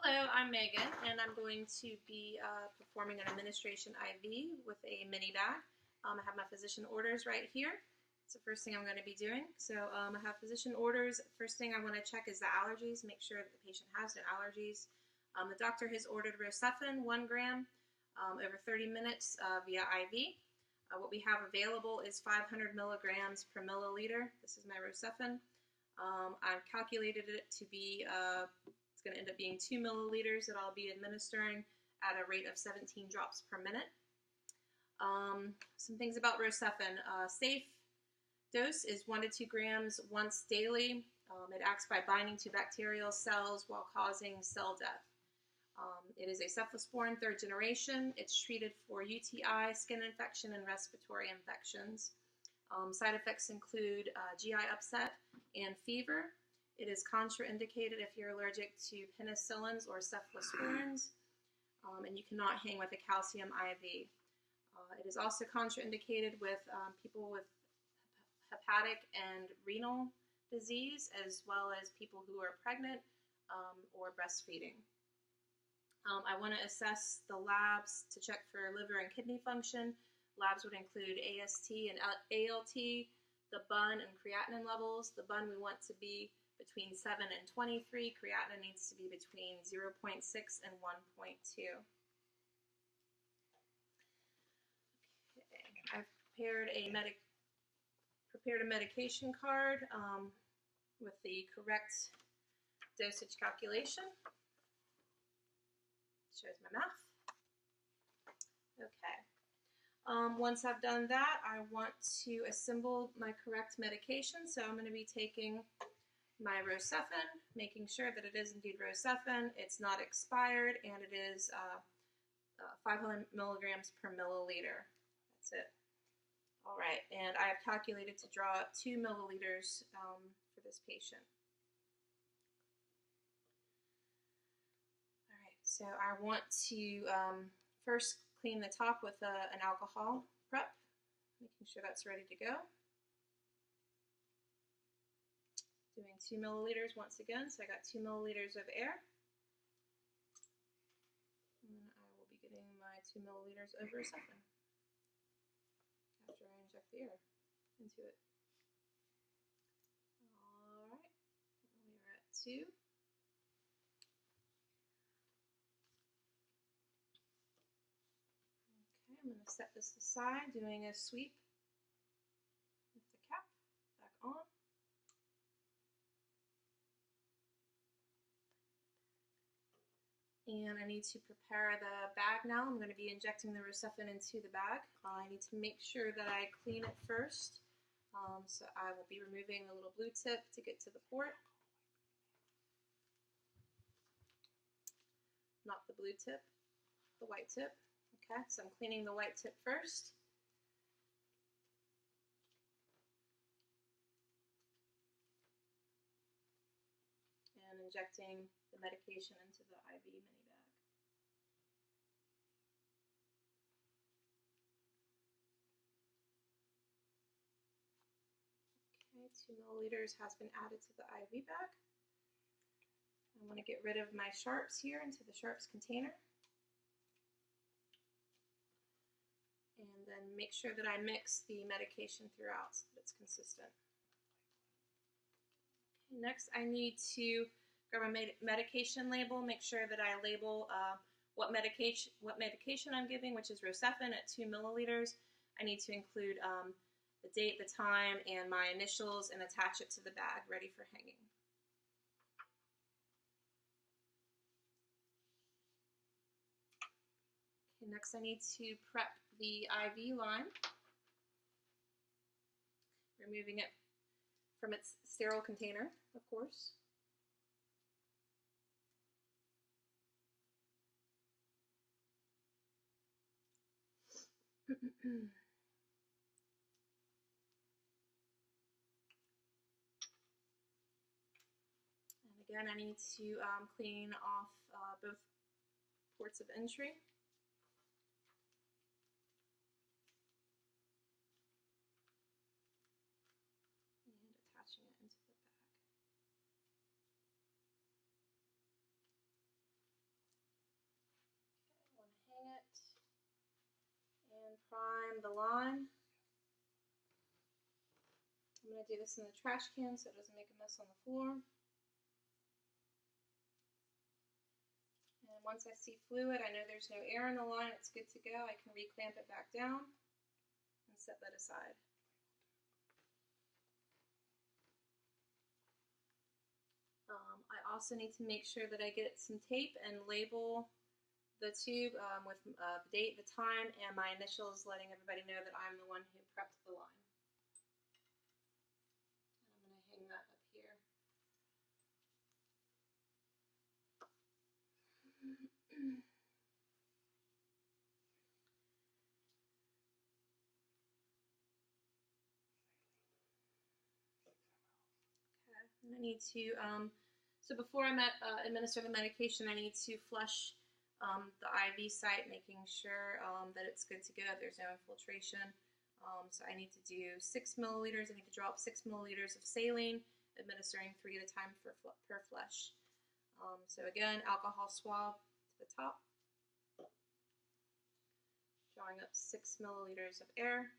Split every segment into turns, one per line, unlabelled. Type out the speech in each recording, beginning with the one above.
Hello, I'm Megan, and I'm going to be performing an administration IV with a mini bag. I have my physician orders right here. It's the first thing I'm going to be doing. So I have physician orders. First thing I want to check is the allergies, make sure that the patient has no allergies. The doctor has ordered Rocephin, 1 gram, over 30 minutes via IV. What we have available is 500 milligrams per milliliter. This is my Rocephin. I've calculated it to be it's going to end up being 2 milliliters that I'll be administering at a rate of 17 drops per minute. Some things about Rocephin. Safe dose is 1 to 2 grams once daily. It acts by binding to bacterial cells while causing cell death. It is a cephalosporin 3rd generation. It's treated for UTI, skin infection, and respiratory infections. Side effects include GI upset and fever. It is contraindicated if you're allergic to penicillins or cephalosporins, and you cannot hang with a calcium IV. It is also contraindicated with people with hepatic and renal disease, as well as people who are pregnant or breastfeeding. I want to assess the labs to check for liver and kidney function. Labs would include AST and ALT, the BUN and creatinine levels. The BUN we want to be between 7 and 23. Creatinine needs to be between 0.6 and 1.2. Okay. I've prepared a medication card with the correct dosage calculation. Shows my math. Okay. Once I've done that, I want to assemble my correct medication. So I'm going to be taking my Rocephin, making sure that it is indeed Rocephin, it's not expired, and it is 500 milligrams per milliliter. That's it. All right, and I have calculated to draw up 2 milliliters for this patient. All right, so I want to first clean the top with an alcohol prep, making sure that's ready to go. Doing 2 milliliters once again, so I got 2 milliliters of air. And I will be getting my 2 milliliters of Rocephin after I inject the air into it. All right, we are at 2. Okay, I'm going to set this aside, doing a sweep with the cap back on. And I need to prepare the bag now. I'm going to be injecting the Rocephin into the bag. I need to make sure that I clean it first. So I will be removing the little blue tip to get to the port. Not the blue tip, the white tip. Okay, so I'm cleaning the white tip first. And injecting the medication into the IV mini bag. Okay, 2 milliliters has been added to the IV bag. I want to get rid of my sharps here into the sharps container. And then make sure that I mix the medication throughout so that it's consistent. Okay, next I need to grab a medication label, make sure that I label what medication I'm giving, which is Rocephin at 2 milliliters. I need to include the date, the time, and my initials, and attach it to the bag, ready for hanging. Okay, next I need to prep the IV line, removing it from its sterile container, of course. And again, I need to clean off both ports of entry. And attaching it into the bag. prime the line. I'm going to do this in the trash can so it doesn't make a mess on the floor. And once I see fluid, I know there's no air in the line, it's good to go. I can reclamp it back down and set that aside. I also need to make sure that I get some tape and label the tube with the date, the time, and my initials, letting everybody know that I'm the one who prepped the line. And I'm going to hang that up here. Okay, and I need to, so before I administer the medication, I need to flush the IV site, making sure that it's good to go, there's no infiltration. So I need to do 6 milliliters. I need to draw up 6 milliliters of saline, administering 3 at a time per flush. So again, alcohol swab to the top, drawing up 6 milliliters of air.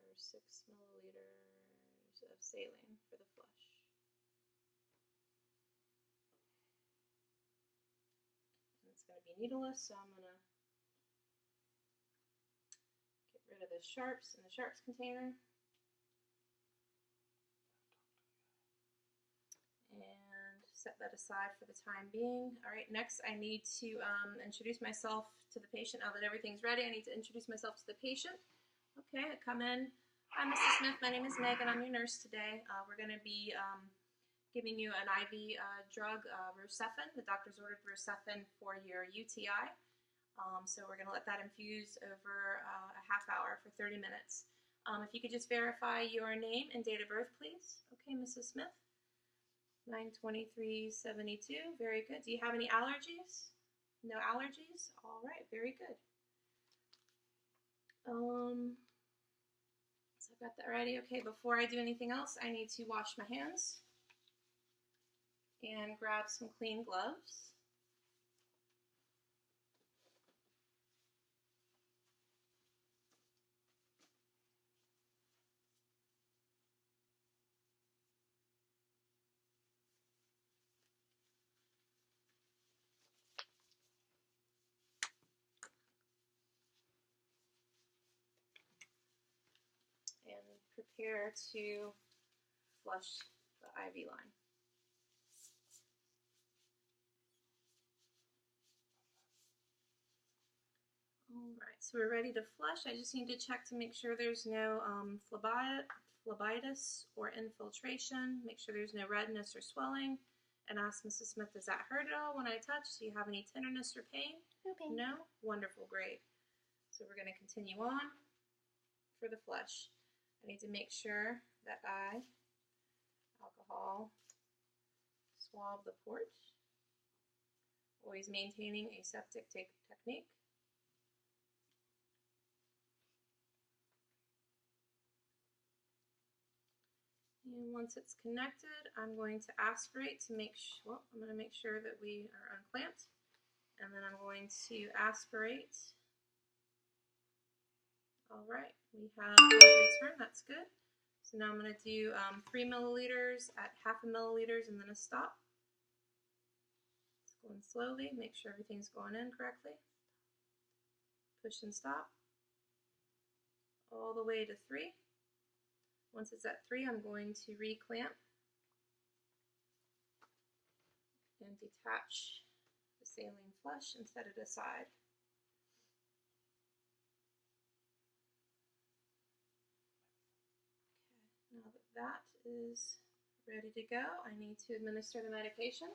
For 6 milliliters of saline for the flush. And it's going to be needleless, so I'm going to get rid of the sharps in the sharps container. And set that aside for the time being. All right, next I need to introduce myself to the patient. Now that everything's ready, I need to introduce myself to the patient. Okay, I come in. Hi, Mrs. Smith. My name is Meg, and I'm your nurse today. We're going to be giving you an IV drug, Rocephin. The doctor's ordered Rocephin for your UTI. So we're going to let that infuse over a half hour for 30 minutes. If you could just verify your name and date of birth, please. Okay, Mrs. Smith. 9/23/72. Very good. Do you have any allergies? No allergies? All right, very good. So I've got that ready. Okay, before I do anything else, I need to wash my hands and grab some clean gloves. And prepare to flush the IV line. Alright, so we're ready to flush. I just need to check to make sure there's no phlebitis or infiltration. Make sure there's no redness or swelling. And ask Mrs. Smith, does that hurt at all when I touch? Do you have any tenderness or pain?
No pain.
No? Wonderful, great. So we're going to continue on for the flush. I need to make sure that I alcohol swab the port, always maintaining aseptic technique. And once it's connected, I'm going to aspirate to make sure, I'm going to make sure that we are unclamped. And then I'm going to aspirate. All right, we have return, that's good. So now I'm going to do 3 milliliters at half a milliliters and then a stop. It's going slowly, make sure everything's going in correctly. Push and stop. All the way to 3. Once it's at 3, I'm going to reclamp and detach the saline flush and set it aside. Okay, now that that is ready to go, I need to administer the medication.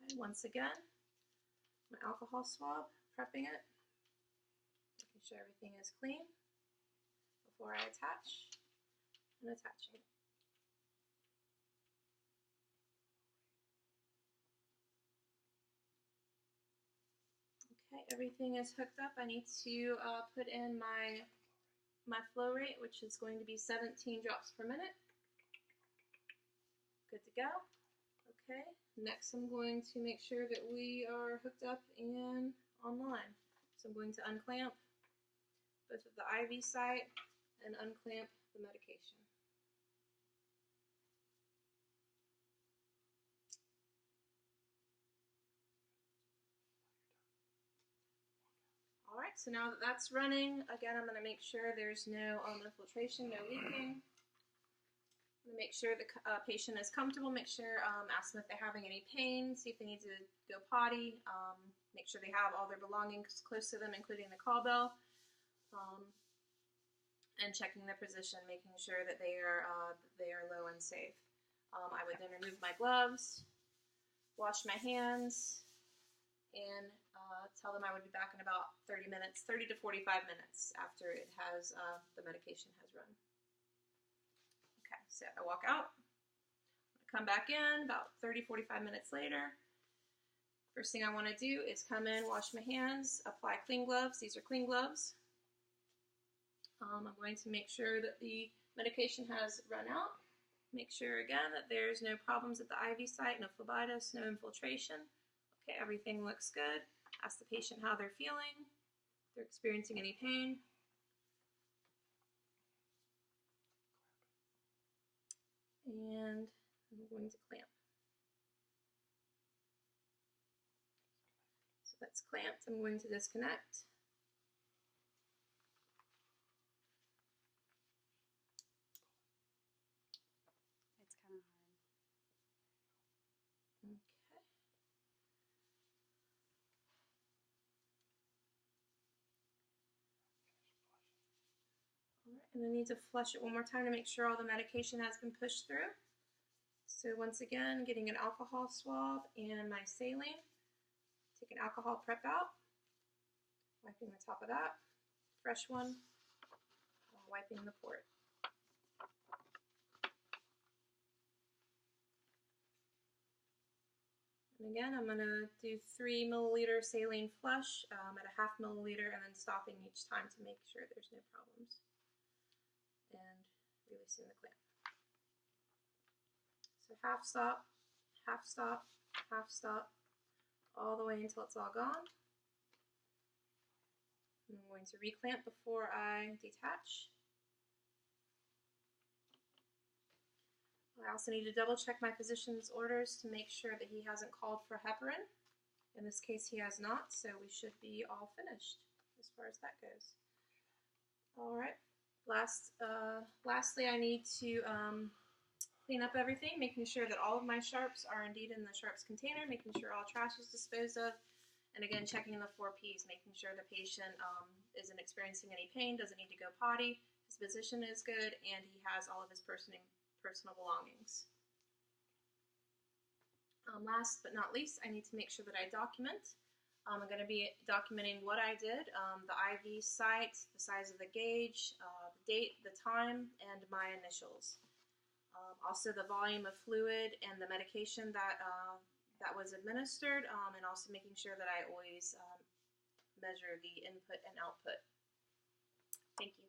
Okay, once again, my alcohol swab, prepping it, making sure everything is clean before I attach and attaching it. Okay, everything is hooked up. I need to put in my flow rate, which is going to be 17 drops per minute. Good to go. Okay, next I'm going to make sure that we are hooked up and online. So I'm going to unclamp both of the IV site and unclamp the medication. Alright, so now that that's running, again I'm going to make sure there's no infiltration, no leaking. I'm going to make sure the patient is comfortable, make sure, ask them if they're having any pain, see if they need to go potty, make sure they have all their belongings close to them, including the call bell, and checking their position, making sure that they are low and safe. I would then remove my gloves, wash my hands, and tell them I would be back in about 30 minutes, 30 to 45 minutes after it has the medication has run. Okay, so I walk out, come back in about 30-45 minutes later. First thing I want to do is come in, wash my hands, apply clean gloves. These are clean gloves. I'm going to make sure that the medication has run out. Make sure again that there's no problems at the IV site, no phlebitis, no infiltration. Okay, everything looks good. Ask the patient how they're feeling, if they're experiencing any pain. And I'm going to clamp. So that's clamped. I'm going to disconnect.
It's kind of hard.
Okay. Alright, and I need to flush it one more time to make sure all the medication has been pushed through. So once again, getting an alcohol swab and my saline. Take an alcohol prep out, wiping the top of that, fresh one, wiping the port. And again, I'm going to do 3 milliliter saline flush at a ½ milliliter and then stopping each time to make sure there's no problems. And releasing the clamp. So half stop, half stop, half stop, all the way until it's all gone. I'm going to reclamp before I detach. I also need to double check my physician's orders to make sure that he hasn't called for heparin. In this case, he has not, so we should be all finished as far as that goes. All right. Lastly, I need to clean up everything, making sure that all of my sharps are indeed in the sharps container, making sure all trash is disposed of, and again, checking the 4 Ps, making sure the patient isn't experiencing any pain, doesn't need to go potty, his position is good, and he has all of his personal belongings. Last but not least, I need to make sure that I document. I'm going to be documenting what I did, the IV site, the size of the gauge, the date, the time, and my initials. Also the volume of fluid and the medication that was administered, and also making sure that I always measure the input and output. Thank you.